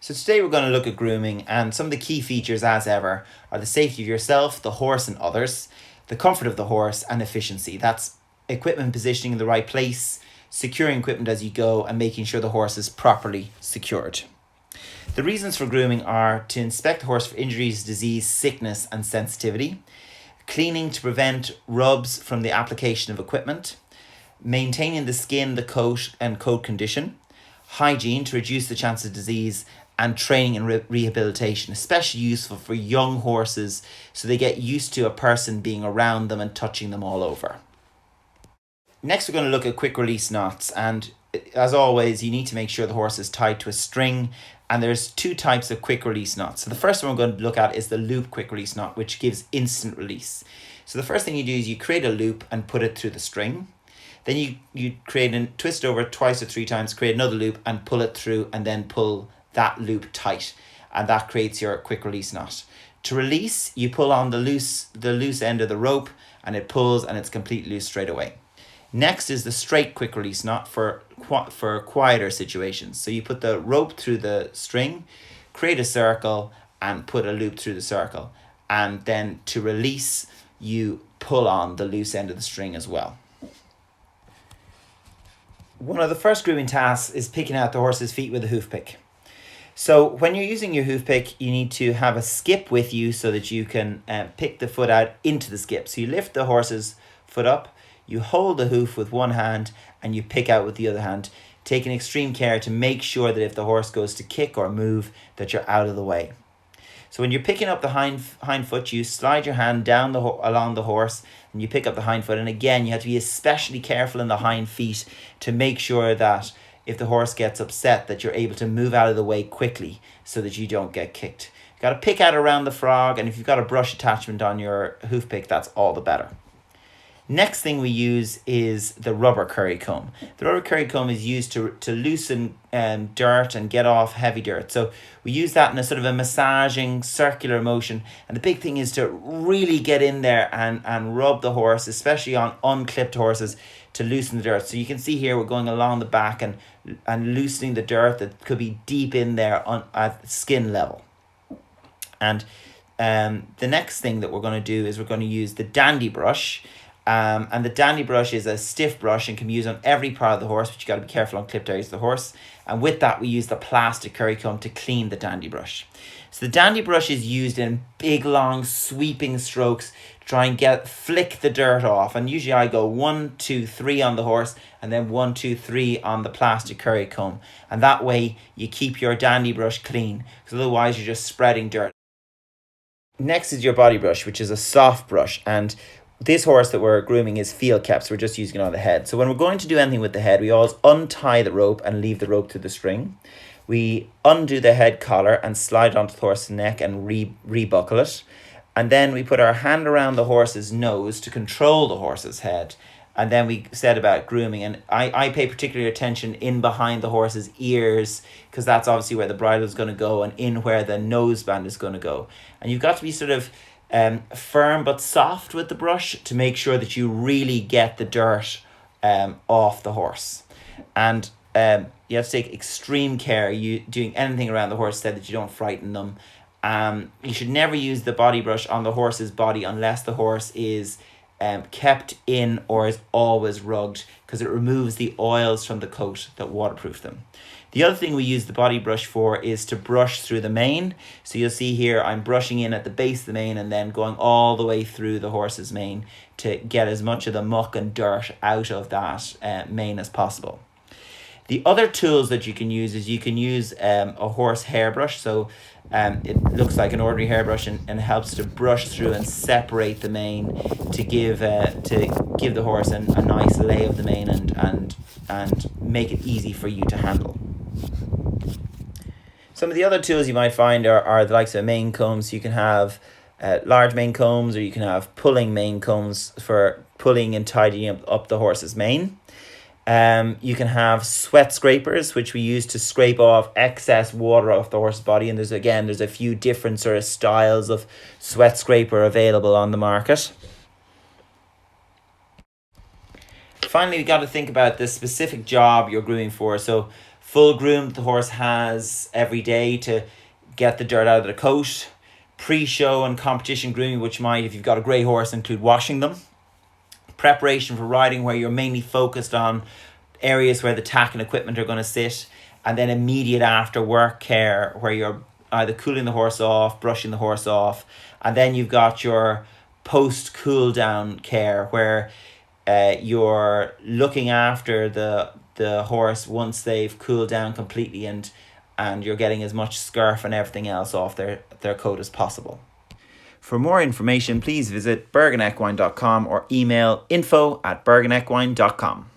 So today we're going to look at grooming, and some of the key features as ever are the safety of yourself, the horse and others, the comfort of the horse, and efficiency. That's equipment positioning in the right place, securing equipment as you go, and making sure the horse is properly secured. The reasons for grooming are to inspect the horse for injuries, disease, sickness, and sensitivity, cleaning to prevent rubs from the application of equipment, maintaining the skin, the coat, and coat condition, hygiene to reduce the chance of disease, and training and rehabilitation, especially useful for young horses so they get used to a person being around them and touching them all over. Next, we're going to look at quick release knots, and as always, you need to make sure the horse is tied to a string, and there's two types of quick release knots. So the first one we're going to look at is the loop quick release knot, which gives instant release. So the first thing you do is you create a loop and put it through the string. Then you create and twist over twice or three times, create another loop and pull it through, and then pull that loop tight, and that creates your quick release knot. To release, you pull on the loose end of the rope, and it pulls and it's completely loose straight away. Next is the straight quick release knot for quieter situations. So you put the rope through the string, create a circle, and put a loop through the circle. And then to release, you pull on the loose end of the string as well. One of the first grooming tasks is picking out the horse's feet with a hoof pick. So when you're using your hoof pick, you need to have a skip with you so that you can pick the foot out into the skip. So you lift the horse's foot up, you hold the hoof with one hand, and you pick out with the other hand, taking extreme care to make sure that if the horse goes to kick or move, that you're out of the way. So when you're picking up the hind foot, you slide your hand down along the horse, and you pick up the hind foot. And again, you have to be especially careful in the hind feet to make sure that if the horse gets upset, that you're able to move out of the way quickly so that you don't get kicked. You've got to pick out around the frog, and if you've got a brush attachment on your hoof pick, that's all the better. Next thing we use is the rubber curry comb. The rubber curry comb is used to loosen dirt and get off heavy dirt. So we use that in a sort of a massaging circular motion. And the big thing is to really get in there and rub the horse, especially on unclipped horses, to loosen the dirt. So you can see here we're going along the back and loosening the dirt that could be deep in there at skin level. And the next thing that we're going to do is we're going to use the dandy brush. And the dandy brush is a stiff brush and can be used on every part of the horse, but you got to be careful on clipped areas of the horse. And with that, we use the plastic curry comb to clean the dandy brush. So the dandy brush is used in big, long, sweeping strokes to try and flick the dirt off. And usually I go 1, 2, 3 on the horse, and then 1, 2, 3 on the plastic curry comb. And that way you keep your dandy brush clean, because otherwise you're just spreading dirt. Next is your body brush, which is a soft brush, and this horse that we're grooming is field kept, so we're just using it on the head. So when we're going to do anything with the head, we always untie the rope and leave the rope to the string. We undo the head collar and slide it onto the horse's neck and rebuckle it. And then we put our hand around the horse's nose to control the horse's head. And then we said about grooming, and I pay particular attention in behind the horse's ears, because that's obviously where the bridle is going to go, and in where the noseband is going to go. And you've got to be sort of firm but soft with the brush to make sure that you really get the dirt off the horse. And you have to take extreme care you doing anything around the horse so that you don't frighten them. You should never use the body brush on the horse's body unless the horse is kept in or is always rugged, because it removes the oils from the coat that waterproof them. The other thing we use the body brush for is to brush through the mane. So you'll see here I'm brushing in at the base of the mane and then going all the way through the horse's mane to get as much of the muck and dirt out of that mane as possible. The other tools that you can use is you can use a horse hairbrush. So it looks like an ordinary hairbrush and helps to brush through and separate the mane to give the horse a nice lay of the mane and make it easy for you to handle. Some of the other tools you might find are the likes of mane combs. You can have large mane combs, or you can have pulling mane combs for pulling and tidying up the horse's mane. You can have sweat scrapers, which we use to scrape off excess water off the horse's body. And there's a few different sort of styles of sweat scraper available on the market. Finally, we got to think about the specific job you're grooming for. So full groom that the horse has every day to get the dirt out of the coat. Pre-show and competition grooming, which might, if you've got a grey horse, include washing them. Preparation for riding, where you're mainly focused on areas where the tack and equipment are going to sit. And then immediate after work care, where you're either cooling the horse off, brushing the horse off. And then you've got your post cool down care, where you're looking after the horse once they've cooled down completely, and you're getting as much scurf and everything else off their coat as possible. For more information, please visit bergenequine.com or email info@bergenequine.com.